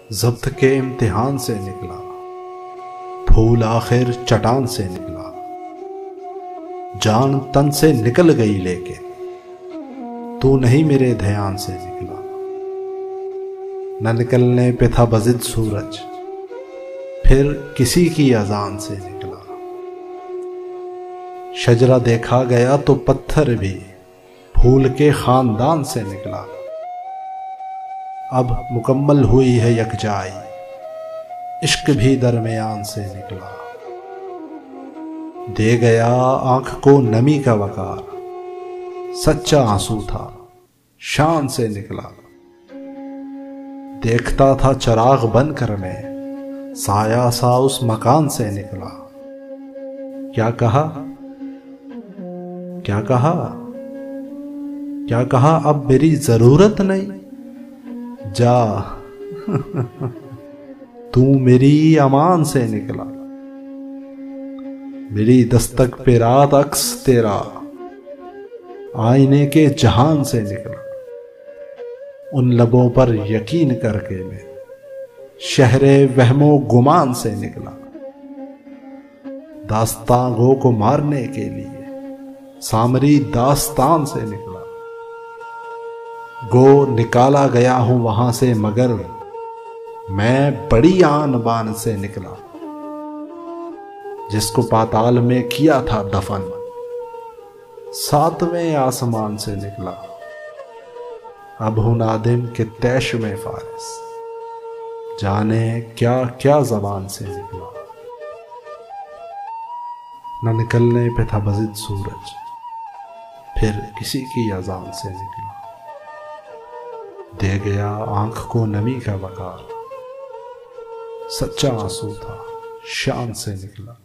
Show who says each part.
Speaker 1: ज़ब्त के इम्तिहान से निकला, फूल आखिर चट्टान से निकला। जान तन से निकल गई लेके तू नहीं मेरे ध्यान से निकला। न निकलने पे था बजिद सूरज, फिर किसी की अजान से निकला। शजरा देखा गया तो पत्थर भी फूल के खानदान से निकला। अब मुकम्मल हुई है यकजाई, इश्क भी दरमियान से निकला। दे गया आंख को नमी का वकार, सच्चा आंसू था शान से निकला। देखता था चिराग बनकर मैं, साया सा उस मकान से निकला। क्या कहा क्या कहा क्या कहा, अब मेरी जरूरत नहीं, जा तू मेरी अमान से निकला। मेरी दस्तक पे रात अक्स तेरा, आईने के जहान से निकला। उन लबों पर यकीन करके मैं शहरे वहमो गुमान से निकला। दास्तां गो को मारने के लिए सामरी दास्तान से निकला। गो निकाला गया हूं वहां से, मगर मैं बड़ी आन बान से निकला। जिसको पाताल में किया था दफन, 7वें आसमान से निकला। अब हूं नादिम के तैश में फारिस, जाने क्या क्या ज़बान से निकला। न निकलने पे था बजिद सूरज, फिर किसी की अजान से निकला। दे गया आंख को नमी का वकार, सच्चा आंसू था शान से निकला।